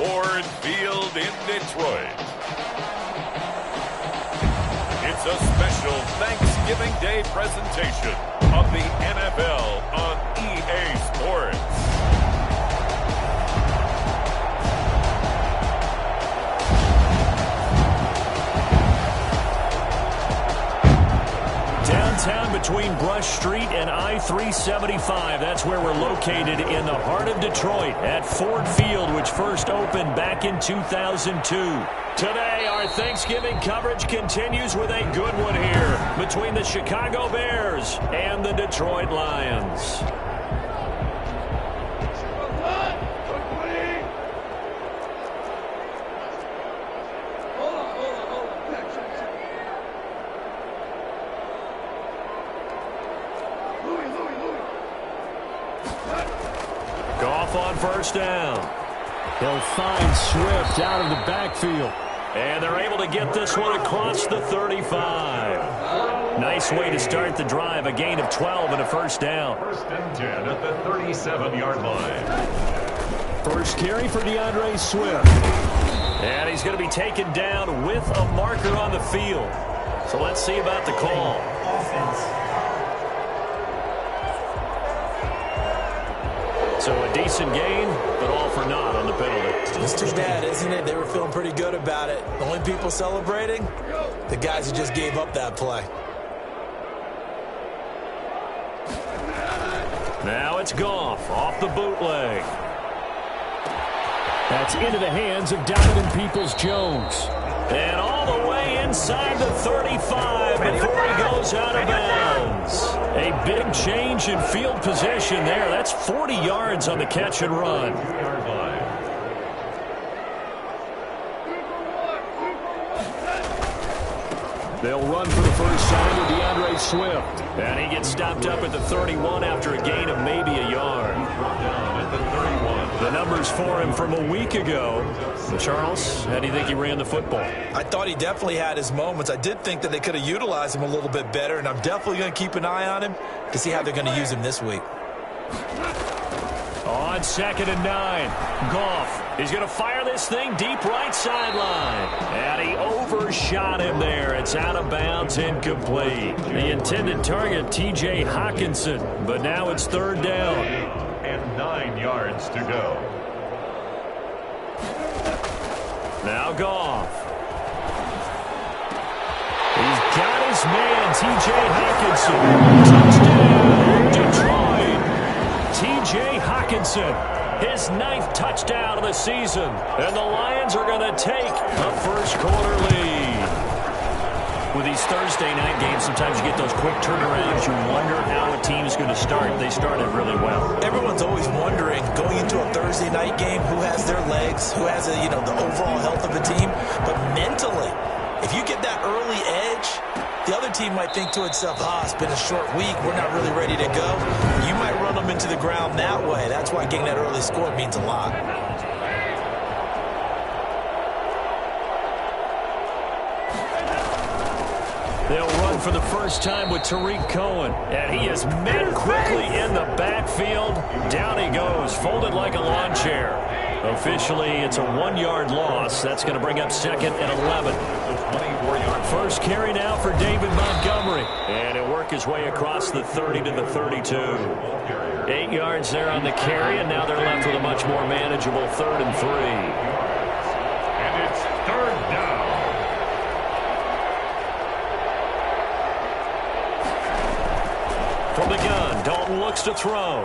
Ford Field in Detroit. It's a special Thanksgiving Day presentation of the NFL on EA Sports. Downtown between Brush Street and I-375. That's where we're located in the heart of Detroit at Ford Field, which first opened back in 2002. Today, our Thanksgiving coverage continues with a good one here between the Chicago Bears and the Detroit Lions. Goff on first down. He'll find Swift out of the backfield. And they're able to get this one across the 35. Nice way to start the drive. A gain of 12 and a first down. First and 10 at the 37-yard line. First carry for DeAndre Swift. And he's going to be taken down with a marker on the field. So let's see about the call. So a decent gain, but all for naught on the penalty. It's too bad, isn't it? They were feeling pretty good about it. The only people celebrating, the guys who just gave up that play. Now it's Goff off the bootleg. That's into the hands of Donovan Peoples-Jones. And all the way inside the 35 before he goes out of bounds. A big change in field position there. That's 40 yards on the catch and run. They'll run for the first time with DeAndre Swift. And he gets stopped up at the 31 after a gain of maybe a yard. The numbers for him from a week ago. Charles, how do you think he ran the football? I thought he definitely had his moments. I did think that they could have utilized him a little bit better, and I'm definitely going to keep an eye on him to see how they're going to use him this week. On 2nd and 9, Goff is going to fire this thing deep right sideline. And he overshot him there. It's out of bounds, incomplete. The intended target, T.J. Hockenson, but now it's third down. And 9 yards to go. Now Goff. He's got his man, T.J. Hockenson. Touchdown, Detroit. T.J. Hockenson, his 9th touchdown of the season. And the Lions are going to take a first-quarter lead. With these Thursday night games, sometimes you get those quick turnarounds. You wonder how a team is going to start. They started really well. Everyone's always wondering, going into a Thursday night game, who has their legs, who has the overall health of a team. But mentally, if you get that early edge, the other team might think to itself, it's been a short week. We're not really ready to go. You might run them into the ground that way. That's why getting that early score means a lot. They'll run for the first time with Tariq Cohen. And he is met quickly in the backfield. Down he goes, folded like a lawn chair. Officially, it's a 1-yard loss. That's going to bring up 2nd and 11. First carry now for David Montgomery. And he'll work his way across the 30 to the 32. 8 yards there on the carry, and now they're left with a much more manageable 3rd and 3. And it's third down. From the gun, Dalton looks to throw.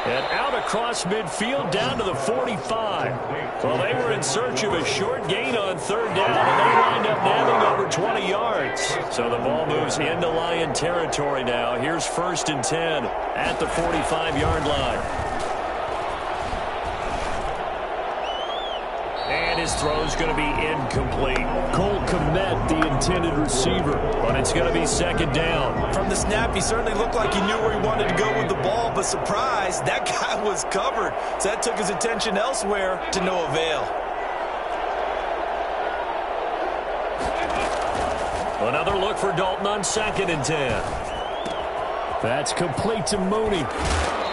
And out across midfield down to the 45. Well, they were in search of a short gain on 3rd down, and they wind up nabbing over 20 yards. So the ball moves into Lion territory now. Here's 1st and 10 at the 45-yard line. And his throw's going to be incomplete. Cole Kmet, the intended receiver, but it's going to be 2nd down. From the snap, he certainly looked like he knew where he wanted to go with the ball, but surprise, that guy was covered. So that took his attention elsewhere to no avail. Another look for Dalton on 2nd and 10. That's complete to Mooney.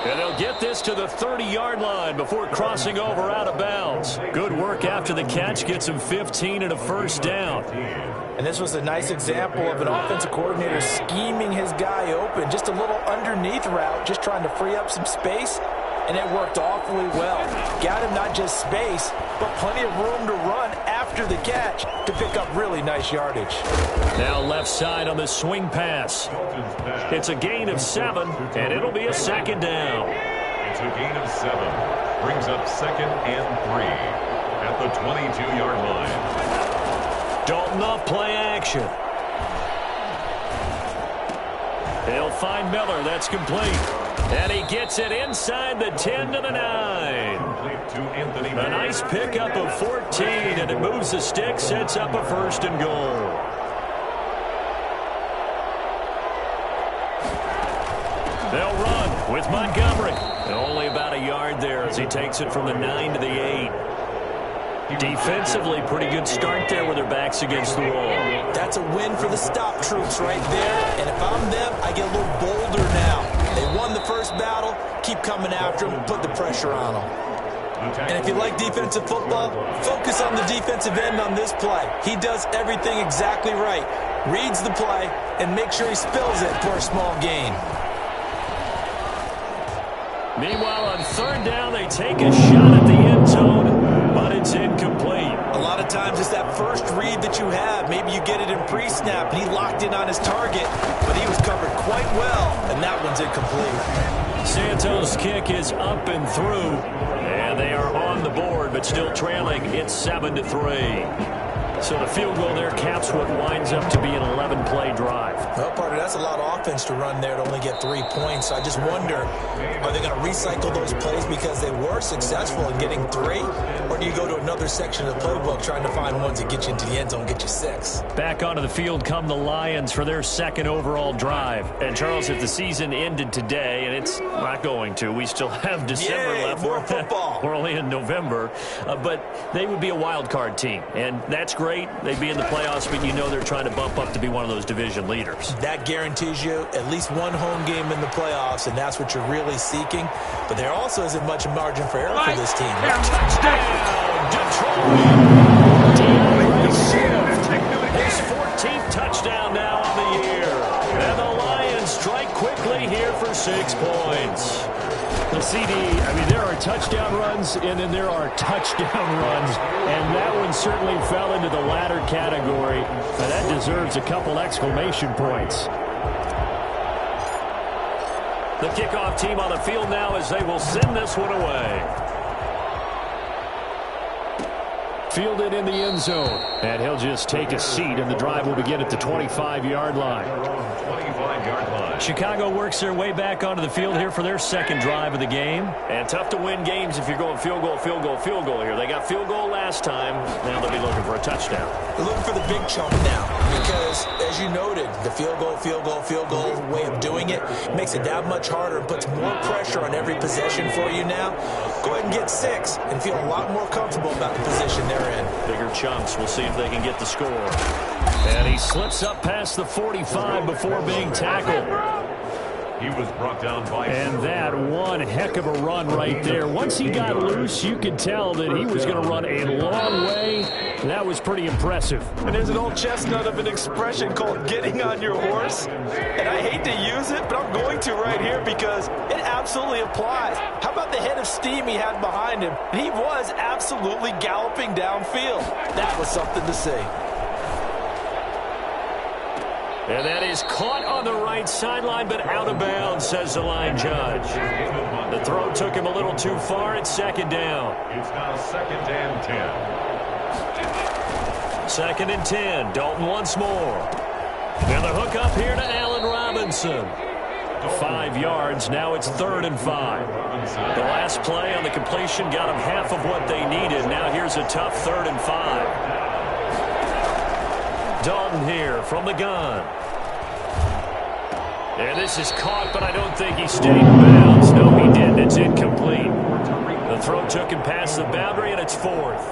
And they'll get this to the 30-yard line before crossing over out of bounds. Good work after the catch. Gets him 15 and a first down. And this was a nice example of an offensive coordinator scheming his guy open. Just a little underneath route, just trying to free up some space. And it worked awfully well. Got him not just space, but plenty of room to run after the catch to pick up really nice yardage. Now left side on the swing pass. It's a gain of 7, and it'll be a second down. It's a gain of 7. Brings up 2nd and 3 at the 22-yard line. Dalton off play action. He'll find Miller. That's complete. And he gets it inside the 10 to the 9. A nice pickup of 14, and it moves the stick, sets up a 1st and goal. They'll run with Montgomery. Only about a yard there as he takes it from the 9 to the 8. Defensively, pretty good start there with their backs against the wall. That's a win for the stop troops right there. And if I'm them, I get a little bolder now. They won the first battle. Keep coming after them. Put the pressure on them. And if you like defensive football, focus on the defensive end on this play. He does everything exactly right. Reads the play and make sure he spills it for a small gain. Meanwhile, on 3rd down, they take a shot at the end zone, but it's incomplete. A lot of times it's that first read that you have. Maybe you get it in pre-snap, and he locked in on his target, but he was covered quite well, and that one's incomplete. Santos' kick is up and through, and they are on the board, but still trailing. It's 7-3. So the field goal there caps what winds up to be an 11-play drive. Well, partner, that's a lot of offense to run there to only get 3 points. So I just wonder, are they going to recycle those plays because they were successful in getting 3? Or do you go to another section of the playbook trying to find ones that get you into the end zone, get you 6? Back onto the field come the Lions for their 2nd overall drive. And, Charles, if the season ended today, and it's not going to, we still have December left. More football. We're only in November. But they would be a wild card team. And that's great. They'd be in the playoffs, but you know they're trying to bump up to be one of those division leaders. That guarantees you at least one home game in the playoffs, and that's what you're really seeking. But there also isn't much margin for error for this team. Touchdown, Detroit! His 14th touchdown now on the year. And the Lions strike quickly here for 6 points. The CD, I mean, there are touchdown runs, and then there are touchdown runs, and that one certainly fell into the latter category, and that deserves a couple exclamation points. The kickoff team on the field now as they will send this one away. Fielded in the end zone, and he'll just take a seat, and the drive will begin at the 25-yard line. 25-yard line. Chicago works their way back onto the field here for their 2nd drive of the game. And tough to win games if you're going field goal, field goal, field goal here. They got field goal last time. Now they'll be looking for a touchdown. They're looking for the big chunk now because, as you noted, the field goal way of doing it makes it that much harder and puts more pressure on every possession for you now. Go ahead and get 6 and feel a lot more comfortable about the position they're in. Bigger chunks. We'll see if they can get the score. And he slips up past the 45 before being tackled. He was brought down by... And that one heck of a run right there. Once he got loose, you could tell that he was going to run a long way. That was pretty impressive. And there's an old chestnut of an expression called getting on your horse. And I hate to use it, but I'm going to right here because it absolutely applies. How about the head of steam he had behind him? He was absolutely galloping downfield. That was something to see. And that is caught on the right sideline, but out of bounds, says the line judge. The throw took him a little too far. It's 2nd down. It's now 2nd and 10. 2nd and 10. Dalton once more. And the hook up here to Allen Robinson. 5 yards. Now it's 3rd and 5. The last play on the completion got them half of what they needed. Now here's a tough 3rd and 5. Dalton here from the gun. And this is caught, but I don't think he stayed in bounds. No, he didn't. It's incomplete. The throw took him past the boundary, and it's 4th.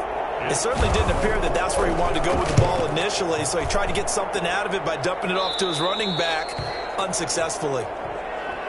It certainly didn't appear that that's where he wanted to go with the ball initially, so he tried to get something out of it by dumping it off to his running back unsuccessfully.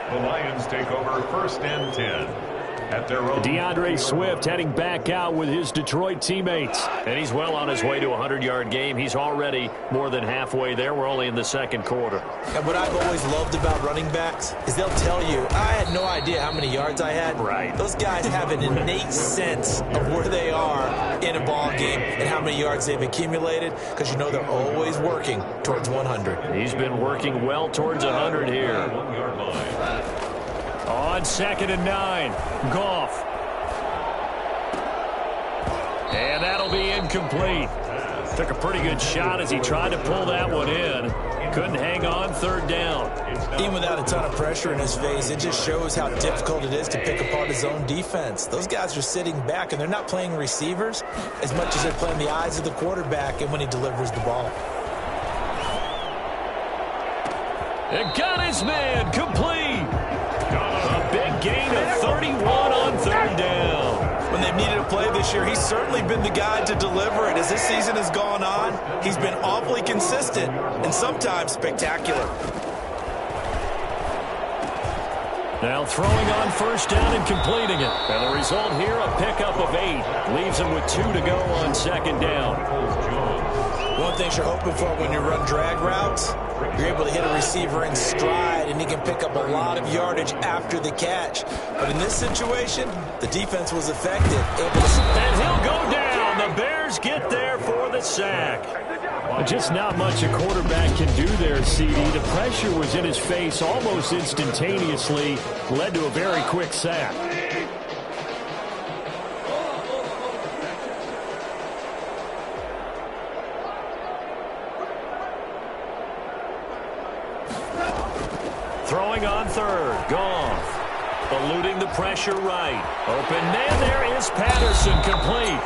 The Lions take over 1st and 10 at their own. DeAndre Swift heading back out with his Detroit teammates. And he's well on his way to a 100-yard game. He's already more than halfway there. We're only in the second quarter. And what I've always loved about running backs is they'll tell you, I had no idea how many yards I had. Right. Those guys have an innate sense of where they are in a ball game and how many yards they've accumulated, because you know they're always working towards 100. He's been working well towards 100 here. 1-yard line. On 2nd and 9, Goff. And that'll be incomplete. Took a pretty good shot as he tried to pull that one in. Couldn't hang on 3rd down. Even without a ton of pressure in his face, it just shows how difficult it is to pick apart his own defense. Those guys are sitting back, and they're not playing receivers as much as they're playing the eyes of the quarterback and when he delivers the ball. And got his man complete. A big gain of 31 on 3rd down. When they've needed a play this year, he's certainly been the guy to deliver it. As this season has gone on, he's been awfully consistent and sometimes spectacular. Now throwing on 1st down and completing it. And the result here, a pickup of 8. Leaves him with 2 to go on 2nd down. One thing you're hoping for when you run drag routes, you're able to hit a receiver in stride, and he can pick up a lot of yardage after the catch. But in this situation, the defense was effective. And he'll go down. The Bears get there for the sack. Just not much a quarterback can do there, CD. The pressure was in his face almost instantaneously. Led to a very quick sack. Throwing on 3rd, Goff. Eluding the pressure right. Open man, there is Patterson, complete.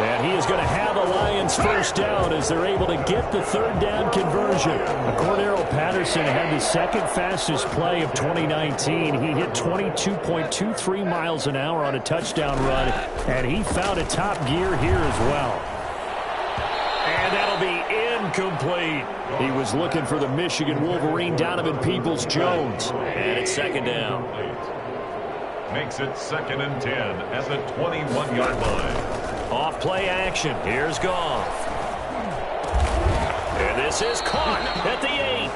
And he is going to have a Lions 1st down as they're able to get the 3rd down conversion. Cordero Patterson had the 2nd fastest play of 2019. He hit 22.23 miles an hour on a touchdown run, and he found a top gear here as well. And that'll be incomplete. He was looking for the Michigan Wolverine, Donovan Peoples-Jones. And it's 2nd down. Makes it 2nd and 10 at the 21-yard line. Off play action. Here's Goff. And this is caught at the 8.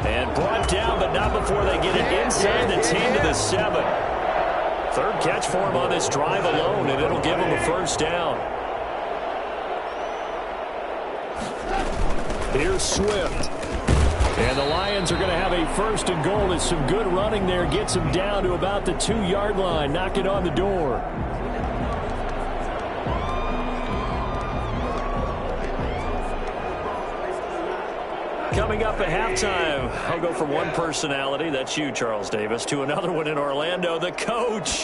And brought down, but not before they get it inside the 10 to the 7. 3rd catch for him on this drive alone, and it'll give him a 1st down. Here's Swift. And the Lions are going to have a 1st and goal as some good running there gets him down to about the 2-yard line. Knock it on the door. Coming up at halftime, I'll go from one personality, that's you, Charles Davis, to another one in Orlando, the coach.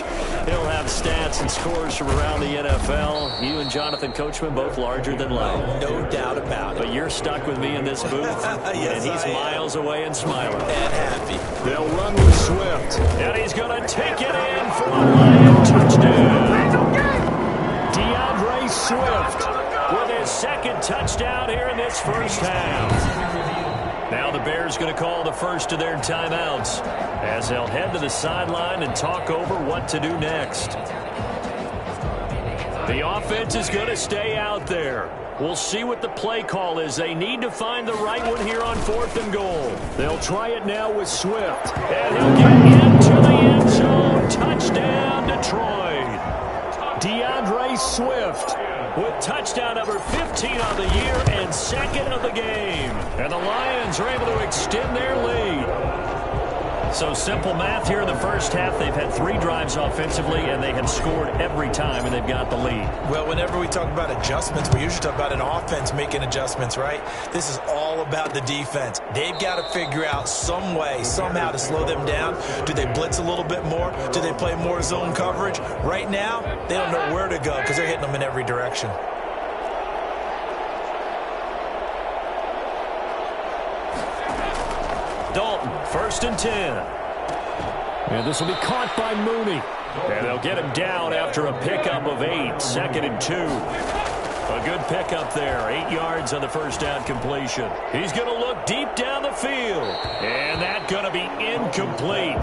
He'll have stats and scores from around the NFL. You and Jonathan Coachman both larger than life. No doubt about it. But you're stuck with me in this booth, yes, and he's miles away and smiling. And happy. They'll run with Swift, and he's going to take it in for a Lion touchdown. DeAndre Swift with his 2nd touchdown here in this 1st half. Now the Bears going to call the first of their timeouts as they'll head to the sideline and talk over what to do next. The offense is going to stay out there. We'll see what the play call is. They need to find the right one here on 4th and goal. They'll try it now with Swift. And he'll get into the end zone. Touchdown, Detroit. DeAndre Swift with touchdown number 15 on the year and 2nd of the game. And the Lions are able to extend their lead. So simple math here in the 1st half. They've had 3 drives offensively, and they have scored every time, and they've got the lead. Well, whenever we talk about adjustments, we usually talk about an offense making adjustments, right? This is all about the defense. They've got to figure out some way, somehow to slow them down. Do they blitz a little bit more? Do they play more zone coverage? Right now, they don't know where to go because they're hitting them in every direction. Dalton, 1st and 10. And this will be caught by Mooney. And they'll get him down after a pickup of 8, 2nd and 2. A good pickup there, 8 yards on the 1st down completion. He's going to look deep down the field. And that's going to be incomplete.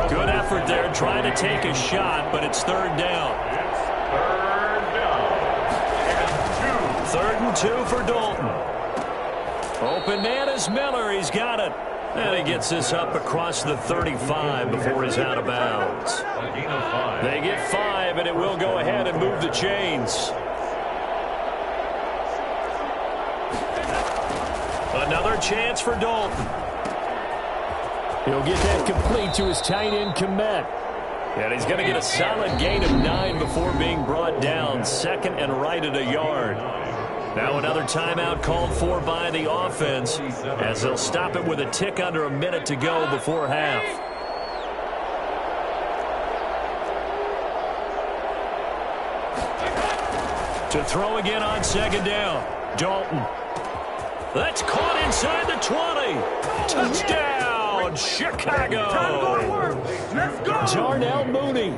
Good effort there, trying to take a shot, but it's third down. It's third down. And 2. 3rd and 2 for Dalton. Open man is Miller. He's got it. And he gets this up across the 35 before he's out of bounds. A gain of 5. They get 5, and it will go ahead and move the chains. Another chance for Dalton. He'll get that complete to his tight end, Kmet. And he's going to get a solid gain of 9 before being brought down. 2nd and right at a yard. Now another timeout called for by the offense as they'll stop it with a tick under a minute to go before half. To throw again on 2nd down. Dalton. That's caught inside the 20. Touchdown, Chicago. Darnell Mooney,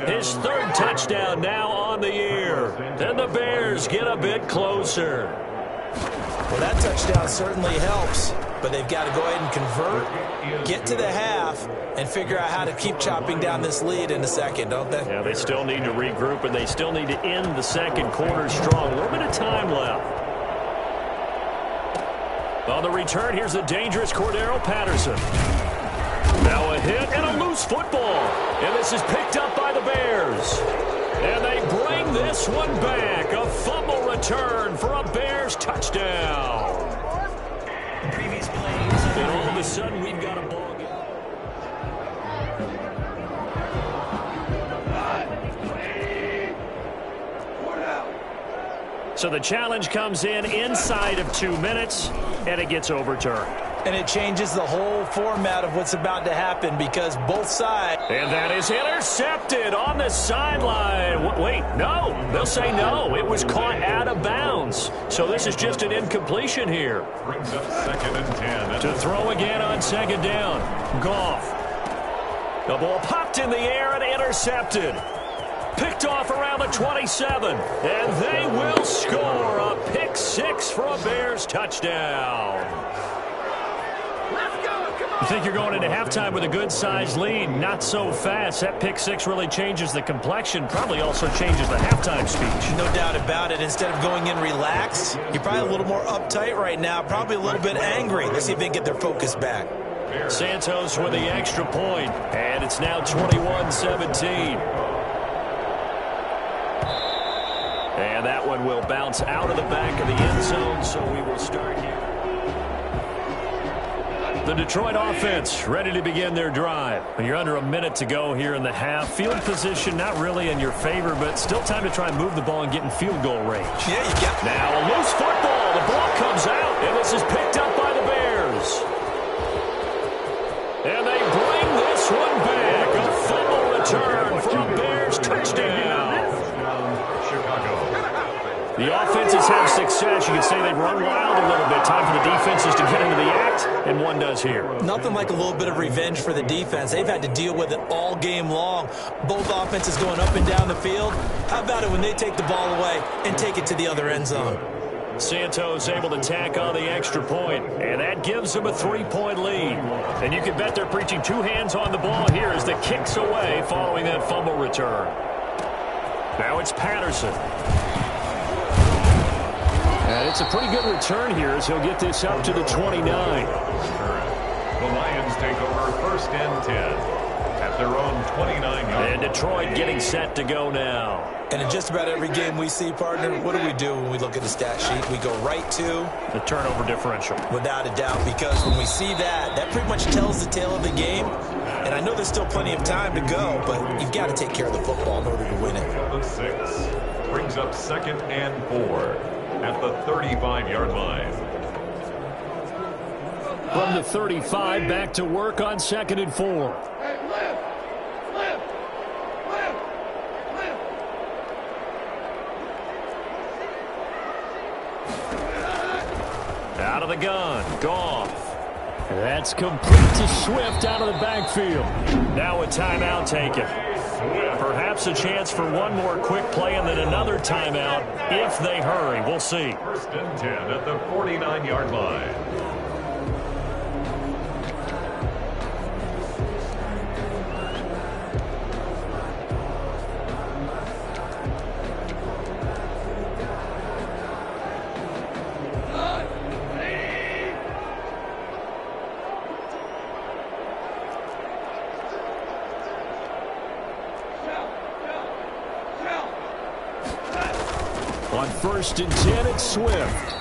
his 3rd touchdown now on the year. And the Bears get a bit closer. Well, that touchdown certainly helps, but they've got to go ahead and convert, get to the half, and figure out how to keep chopping down this lead in the second, don't they? Yeah, they still need to regroup, and they still need to end the second quarter strong. A little bit of time left. On the return, here's the dangerous Cordero Patterson. Now a hit and a loose football. And this is picked up by the Bears. And they bring this one back. A fumble return for a Bears touchdown. And all of a sudden, we've got a ball game. So the challenge comes in inside of 2 minutes, and it gets overturned. And it changes the whole format of what's about to happen because both sides. And that is intercepted on the sideline. Wait, no. They'll say no. It was caught out of bounds. So this is just an incompletion here. Brings up 2nd and 10. To throw again on 2nd down. Goff. The ball popped in the air and intercepted. Picked off around the 27. And they will score a pick 6 for a Bears touchdown. You think you're going into halftime with a good-sized lead. Not so fast. That pick 6 really changes the complexion. Probably also changes the halftime speech. No doubt about it. Instead of going in relaxed, you're probably a little more uptight right now. Probably a little bit angry. Let's see if they can get their focus back. Santos with the extra point. And it's now 21-17. And that one will bounce out of the back of the end zone, so we will start here. The Detroit offense ready to begin their drive. You're under a minute to go here in the half. Field position not really in your favor, but still time to try and move the ball and get in field goal range. Yeah, you got it. Now a loose football. The ball comes out, and this is picked up by the Bears. And they bring this one back. A fumble return for a Bears touchdown. The offenses have success. You can say they've run wild a little bit. Time for the defenses to get into the act, and one does here. Nothing like a little bit of revenge for the defense. They've had to deal with it all game long. Both offenses going up and down the field. How about it when they take the ball away and take it to the other end zone? Santos able to tack on the extra point, and that gives them a 3-point lead. And you can bet they're preaching 2 hands on the ball here as the kick's away following that fumble return. Now it's Patterson. And it's a pretty good return here as he'll get this up to the 29. The Lions take over 1st and 10 at their own 29-yard line. And Detroit getting set to go now. And in just about every game we see, partner, what do we do when we look at the stat sheet? We go right to the turnover differential. Without a doubt, because when we see that, that pretty much tells the tale of the game. And I know there's still plenty of time to go, but you've got to take care of the football in order to win it. The 6 brings up 2nd and 4 at the 35-yard line. From the 35, back to work on 2nd and 4. Out of the gun, Goff. That's complete to Swift out of the backfield. Now a timeout taken. Perhaps a chance for one more quick play and then another timeout if they hurry. We'll see. 1st and 10 at the 49-yard line. first and 10 at Swift.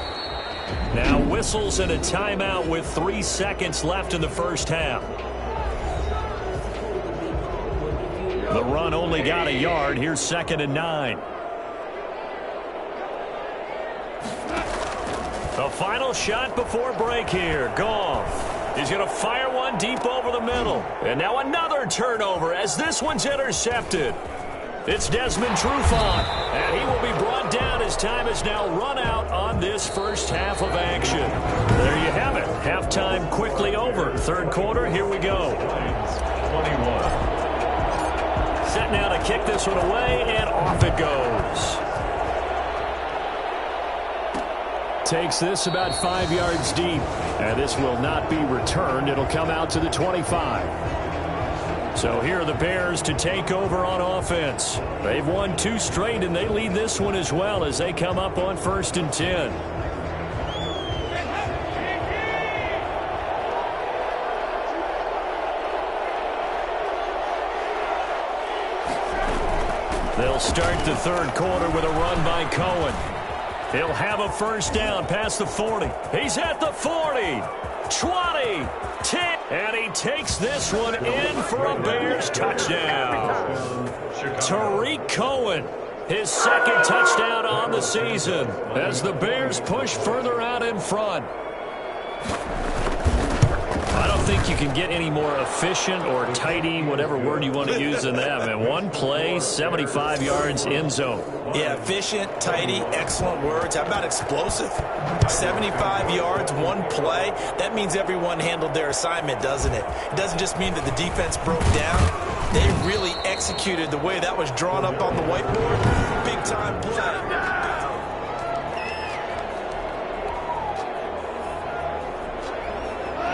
Now whistles and a timeout with 3 seconds left in the first half. The run only got a yard. Here's 2nd and 9. The final shot before break here. Goff. He's going to fire one deep over the middle. And now another turnover as this one's intercepted. It's Desmond Trufant, and he will be brought down as time is now run out on this first half of action. There you have it. Halftime quickly over. Third quarter, here we go. 21. Set now to kick this one away, and off it goes. Takes this about 5 yards deep, and this will not be returned. It'll come out to the 25. So here are the Bears to take over on offense. They've won 2 straight, and they lead this one as well as they come up on 1st and 10. They'll start the third quarter with a run by Cohen. He'll have a first down past the 40. He's at the 40, 20, 10, and he takes this one in for a Bears touchdown. Tarik Cohen, his 2nd touchdown on the season as the Bears push further out in front. I don't think you can get any more efficient or tidy, whatever word you want to use in that. And one play, 75 yards, end zone. Yeah, efficient, tidy, excellent words. How about explosive? 75 yards, one play. That means everyone handled their assignment, doesn't it? It doesn't just mean that the defense broke down. They really executed the way that was drawn up on the whiteboard. Big-time play.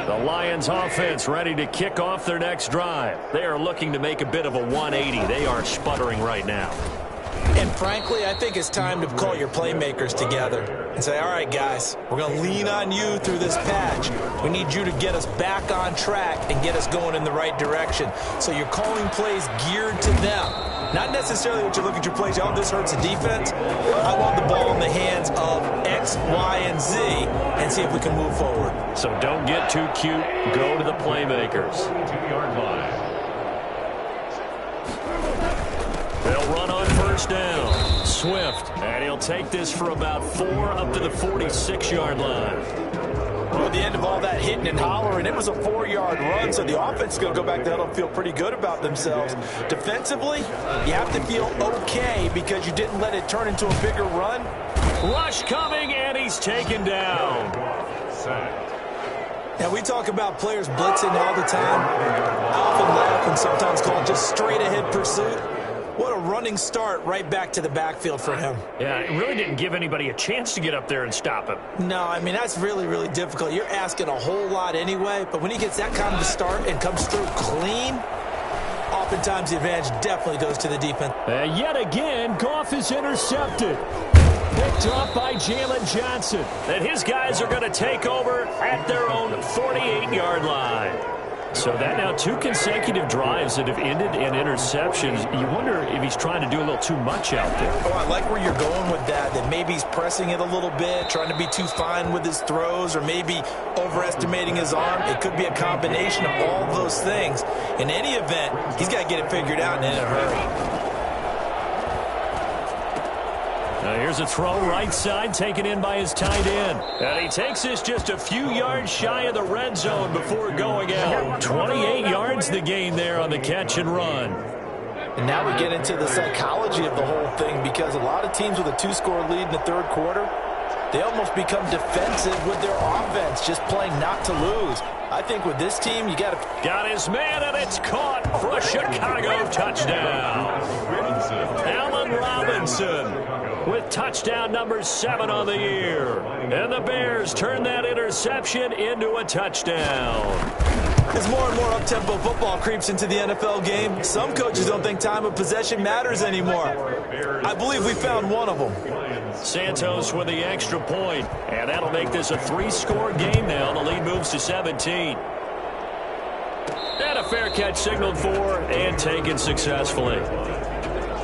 The Lions offense ready to kick off their next drive. They are looking to make a bit of a 180. They are sputtering right now. And frankly, I think it's time to call your playmakers together and say, all right, guys, we're going to lean on you through this patch. We need you to get us back on track and get us going in the right direction. So you're calling plays geared to them. Not necessarily what you look at your plays, oh, this hurts the defense. I want the ball in the hands of X, Y, and Z and see if we can move forward. So don't get too cute. Go to the playmakers. 2-yard line. They'll run on first down. Swift, and he'll take this for about 4 up to the 46-yard line. Well, at the end of all that hitting and hollering, it was a 4-yard run, so the offense is going to go back to huddle and feel pretty good about themselves. Defensively, you have to feel okay because you didn't let it turn into a bigger run. Rush coming, and he's taken down. Now, we talk about players blitzing all the time. I often laugh and sometimes call it just straight-ahead pursuit. What a running start right back to the backfield for him. Yeah, it really didn't give anybody a chance to get up there and stop him. No, I mean, that's really, really difficult. You're asking a whole lot anyway, but when he gets that kind of a start and comes through clean, oftentimes the advantage definitely goes to the defense. Yet again, Goff is intercepted. Picked up by Jalen Johnson. And his guys are going to take over at their own 48-yard line. So that now 2 consecutive drives that have ended in interceptions. You wonder if he's trying to do a little too much out there. Oh, I like where you're going with that maybe he's pressing it a little bit, trying to be too fine with his throws, or maybe overestimating his arm. It could be a combination of all those things. In any event, he's got to get it figured out and in a hurry. Now here's a throw right side taken in by his tight end. And he takes this just a few yards shy of the red zone before going out. 28 yards the gain there on the catch and run. And now we get into the psychology of the whole thing, because a lot of teams with a 2-score lead in the third quarter, they almost become defensive with their offense, just playing not to lose. I think with this team, you got to... Got his man, and it's caught for a Chicago touchdown. Allen Robinson with touchdown number 7 on the year. And the Bears turn that interception into a touchdown. As more and more up-tempo football creeps into the NFL game, some coaches don't think time of possession matters anymore. I believe we found one of them. Santos with the extra point, and that'll make this a 3-score game now. The lead moves to 17. And a fair catch signaled for and taken successfully.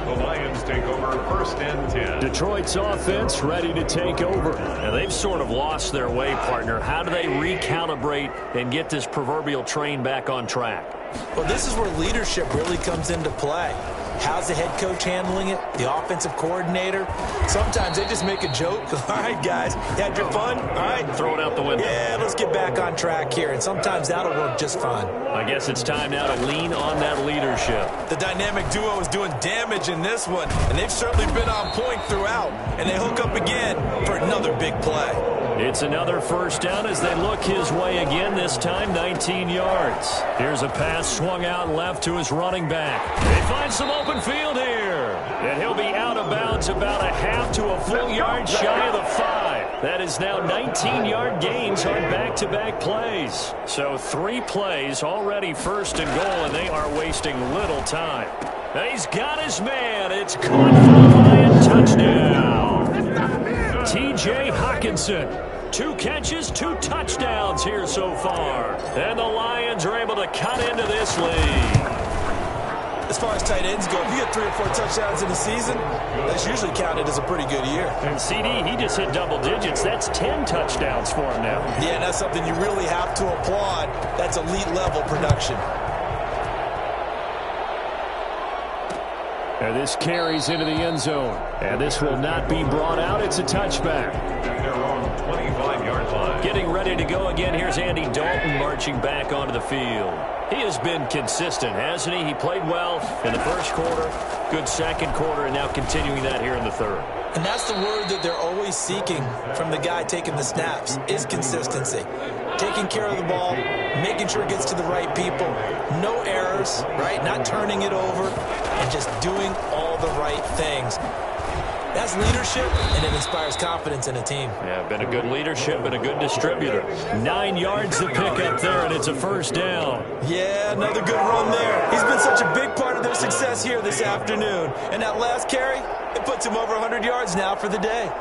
The Lions take over 1st and 10. Detroit's offense ready to take over. And they've sort of lost their way, partner. How do they recalibrate and get this proverbial train back on track? Well, this is where leadership really comes into play. How's the head coach handling it? The offensive coordinator? Sometimes they just make a joke. All right, guys, you had your fun? All right. Throw it out the window. Yeah, let's get back on track here. And sometimes that'll work just fine. I guess it's time now to lean on that leadership. The dynamic duo is doing damage in this one, and they've certainly been on point throughout. And they hook up again for another big play. It's another first down as they look his way again, this time 19 yards. Here's a pass swung out left to his running back. They find some open field here. And he'll be out of bounds about a half to a full yard shy of the 5. That is now 19-yard gains on back-to-back plays. So 3 plays already 1st and goal, and they are wasting little time. He's got his man. It's caught for the Lion touchdown. T.J. Hockenson. 2 catches, 2 touchdowns here so far. And the Lions are able to cut into this lead. As far as tight ends go, if you get 3 or 4 touchdowns in a season, that's usually counted as a pretty good year. And CD, he just hit double digits. That's 10 touchdowns for him now. Yeah, and that's something you really have to applaud. That's elite-level production. And this carries into the end zone. And this will not be brought out. It's a touchback. They're on 25-yard line. Getting ready to go again. Here's Andy Dalton marching back onto the field. He has been consistent, hasn't he? He played well in the first quarter, good second quarter, and now continuing that here in the third. And that's the word that they're always seeking from the guy taking the snaps, is consistency. Taking care of the ball, making sure it gets to the right people. No errors, right? Not turning it over, and just doing all the right things. That's leadership, and it inspires confidence in a team. Yeah, been a good leadership and a good distributor. 9 yards to pick up there, and it's a first down. Yeah, another good run there. He's been such a big part of their success here this afternoon. And that last carry, it puts him over 100 yards now for the day.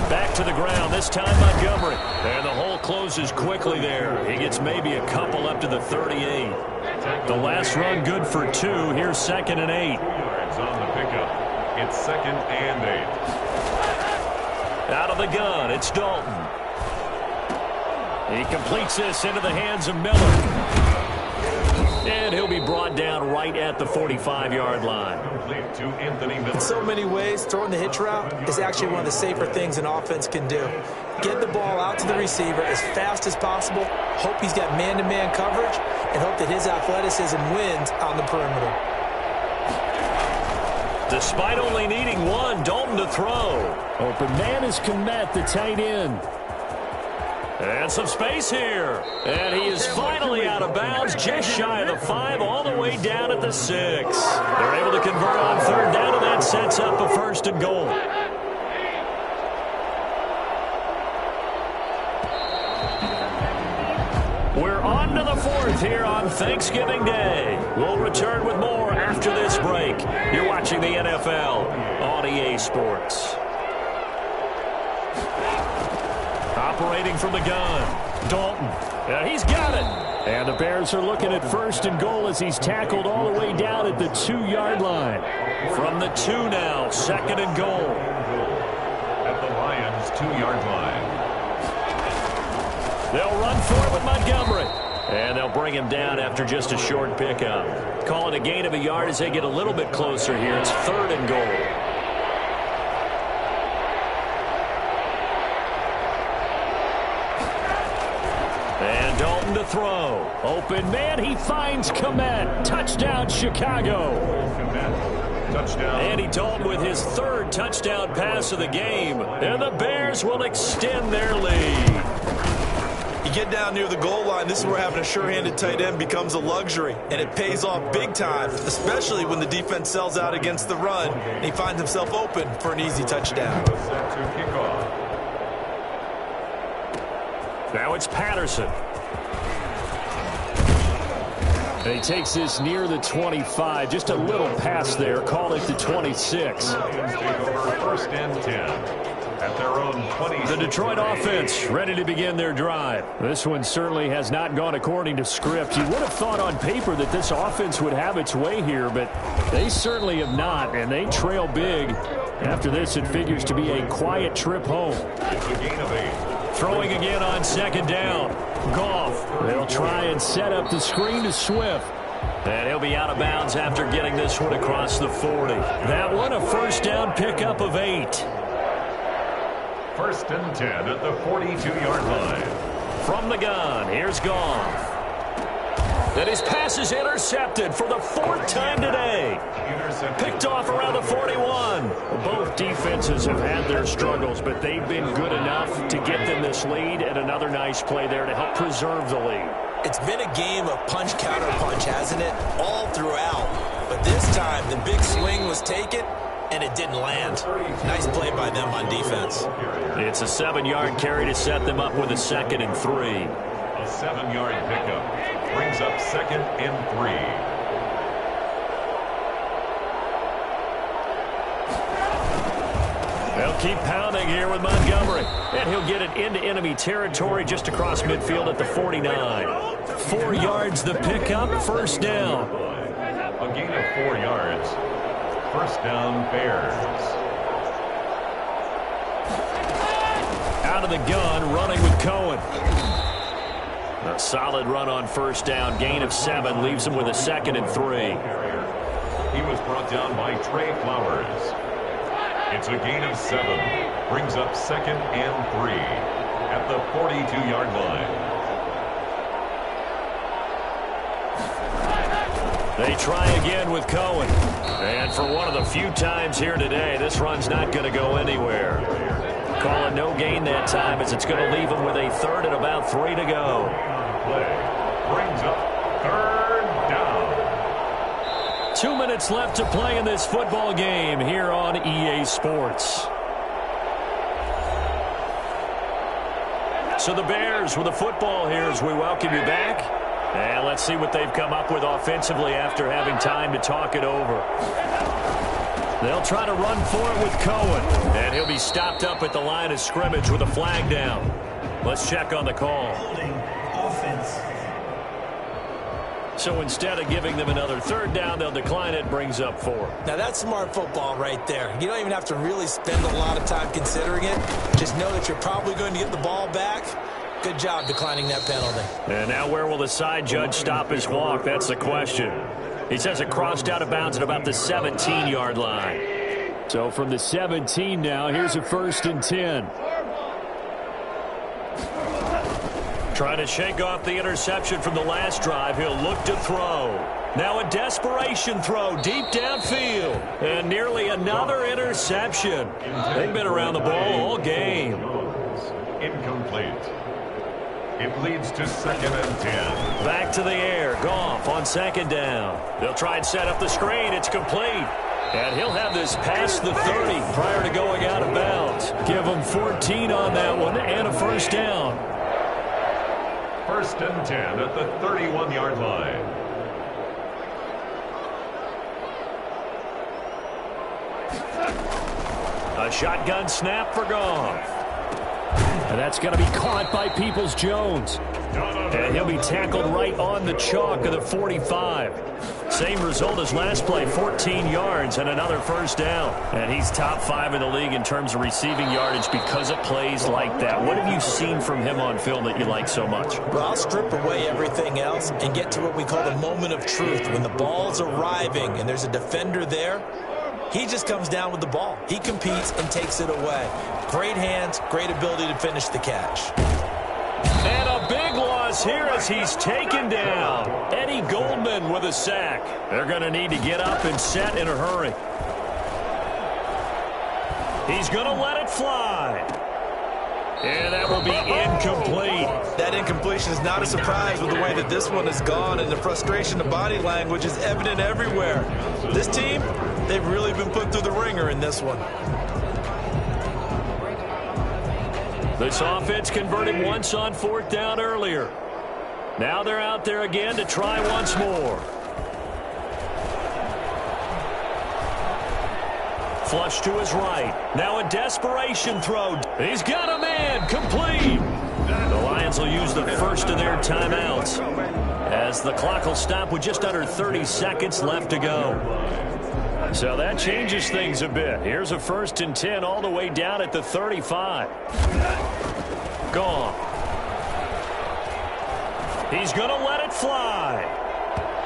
Back to the ground, this time Montgomery. And the hole closes quickly there. He gets maybe a couple up to the 38. The last run good for 2. Here's 2nd and 8. Yards on the pickup. It's 2nd and 8. Out of the gun, it's Dalton. He completes this into the hands of Miller. And he'll be brought down right at the 45-yard line. Complete to Anthony Miller. In so many ways, throwing the hitch route is actually one of the safer things an offense can do. Get the ball out to the receiver as fast as possible, hope he's got man-to-man coverage, and hope that his athleticism wins on the perimeter. Despite only needing 1, Dalton to throw. Open man is Kmet, the tight end. And some space here. And he is finally out of bounds, just shy of the 5, all the way down at the 6. They're able to convert on 3rd down, and that sets up a 1st and goal. We're on to the 4th here on Thanksgiving Day. We'll return with more after this break. You're watching the NFL on EA Sports. Operating from the gun, Dalton. He's got it. And the Bears are looking at 1st and goal as he's tackled all the way down at the 2-yard line. From the 2 now, 2nd and goal. At the Lions' 2-yard line. They'll run for it with Montgomery. And they'll bring him down after just a short pickup. Call it a gain of a yard as they get a little bit closer here. It's 3rd and goal. And Dalton to throw. Open man, he finds Kmet. Touchdown, Chicago. Kmet, touchdown. Andy Dalton with his 3rd touchdown pass of the game. And the Bears will extend their lead. You get down near the goal line, this is where having a sure-handed tight end becomes a luxury, and it pays off big time, especially when the defense sells out against the run, and he finds himself open for an easy touchdown. Set to kick off. Now it's Patterson. And he takes this near the 25, just a little pass there, call it the 26. Lions take over 1st and 10. At at their own 20. The Detroit offense ready to begin their drive. This one certainly has not gone according to script. You would have thought on paper that this offense would have its way here, but they certainly have not, and they trail big. After this, it figures to be a quiet trip home. It's a gain of 8. Throwing again on second down. Goff. They'll try and set up the screen to Swift. And he'll be out of bounds after getting this one across the 40. That one a first down pickup of 8. First and 10 at the 42-yard line. From the gun, here's Goff. And his pass is intercepted for the 4th time today. Picked off around the 41. Both defenses have had their struggles, but they've been good enough to get them this lead, and another nice play there to help preserve the lead. It's been a game of punch, counter punch, hasn't it? All throughout. But this time, the big swing was taken, and it didn't land. Nice play by them on defense. It's a 7-yard carry to set them up with a 2nd and 3. A 7-yard pickup brings up 2nd and 3. They'll keep pounding here with Montgomery. And he'll get it into enemy territory just across midfield at the 49. 4 yards the pickup, first down. A gain of 4 yards. First down, Bears. Out of the gun, running with Cohen. A solid run on first down. Gain of 7 leaves him with a 2nd and 3. He was brought down by Trey Flowers. It's a gain of 7. Brings up 2nd and 3 at the 42-yard line. They try again with Cohen. And for one of the few times here today, this run's not going to go anywhere. Call it no gain that time, as it's going to leave him with a 3rd and about 3 to go. Play brings up 3rd down. 2 minutes left to play in this football game here on EA Sports. So the Bears with the football here as we welcome you back. And let's see what they've come up with offensively after having time to talk it over. They'll try to run for it with Cohen. And he'll be stopped up at the line of scrimmage with a flag down. Let's check on the call. So instead of giving them another 3rd down, they'll decline it. Brings up 4. Now that's smart football right there. You don't even have to really spend a lot of time considering it. Just know that you're probably going to get the ball back. Good job declining that penalty. And now where will the side judge stop his walk? That's the question. He says it crossed out of bounds at about the 17-yard line. So from the 17 now, here's a 1st and 10. Trying to shake off the interception from the last drive. He'll look to throw. Now a desperation throw deep downfield. And nearly another interception. They've been around the ball all game. Incomplete. It leads to 2nd and 10. Back to the air. Goff on 2nd down. They'll try and set up the screen. It's complete. And he'll have this past the 30 prior to going out of bounds. Give him 14 on that one and a first down. 1st and 10 at the 31-yard line. A shotgun snap for Goff. And that's going to be caught by Peoples-Jones. And he'll be tackled right on the chalk of the 45. Same result as last play, 14 yards and another first down. And he's top 5 in the league in terms of receiving yardage because of plays like that. What have you seen from him on film that you like so much? Well, I'll strip away everything else and get to what we call the moment of truth. When the ball's arriving and there's a defender there, he just comes down with the ball. He competes and takes it away. Great hands, great ability to finish the catch. And a big loss here as he's taken down. Eddie Goldman with a sack. They're going to need to get up and set in a hurry. He's going to let it fly. And that will be incomplete. That incompletion is not a surprise with the way that this one has gone, and the frustration of body language is evident everywhere. This team, they've really been put through the ringer in this one. This offense converted once on 4th down earlier. Now they're out there again to try once more. Flush to his right. Now a desperation throw. He's got a man complete. The Lions will use the first of their timeouts as the clock will stop with just under 30 seconds left to go. So that changes things a bit. Here's a 1st and 10 all the way down at the 35. Gone. He's going to let it fly.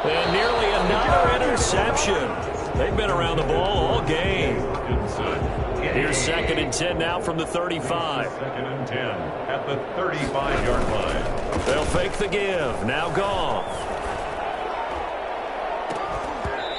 And nearly another interception. They've been around the ball all game. Here's 2nd and 10 now from the 35. 2nd and 10 at the 35-yard line. They'll fake the give. Now Goff.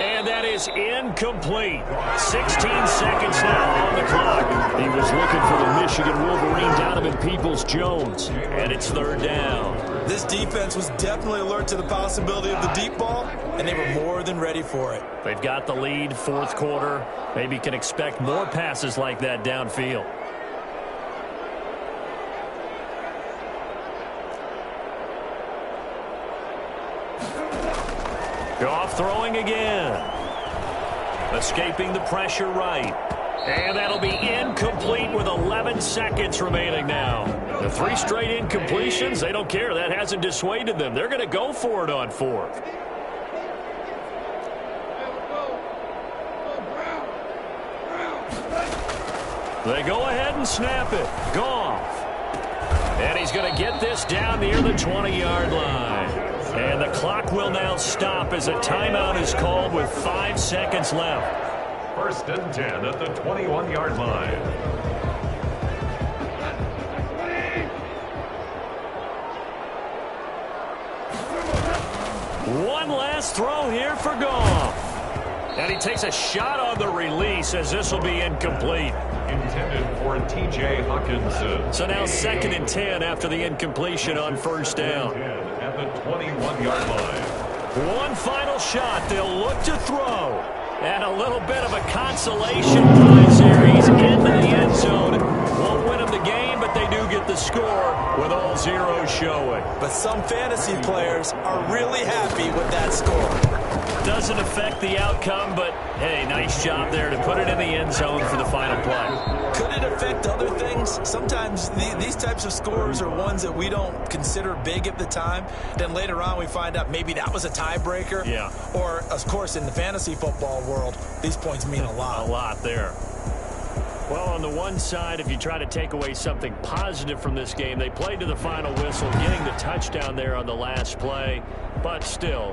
And that is incomplete. 16 seconds now on the clock. He was looking for the Michigan Wolverine Donovan Peoples-Jones. And it's 3rd down. This defense was definitely alert to the possibility of the deep ball, and they were more than ready for it. They've got the lead, 4th quarter. Maybe can expect more passes like that downfield. Goff throwing again. Escaping the pressure right. And that'll be incomplete with 11 seconds remaining now. The 3 straight incompletions, they don't care. That hasn't dissuaded them. They're going to go for it on 4th. They go ahead and snap it. Goff. And he's going to get this down near the 20-yard line. And the clock will now stop as a timeout is called with 5 seconds left. 1st and 10 at the 21-yard line. One last throw here for Goff. And he takes a shot on the release as this will be incomplete. Intended for T.J. Hawkinson. So now 2nd and 10 after the incompletion on 1st down. At the 21-yard line. One final shot. They'll look to throw. And a little bit of a consolation prize here. He's into the end zone. Won't win them the game, but they do get the score with all zeros showing. But some fantasy players are really happy with that score. Doesn't affect the outcome, but, hey, nice job there to put it in the end zone for the final play. Could it affect other things? Sometimes these types of scores are ones that we don't consider big at the time. Then later on we find out maybe that was a tiebreaker. Yeah. Or, of course, in the fantasy football world, these points mean a lot. A lot there. Well, on the one side, if you try to take away something positive from this game, they played to the final whistle, getting the touchdown there on the last play. But still,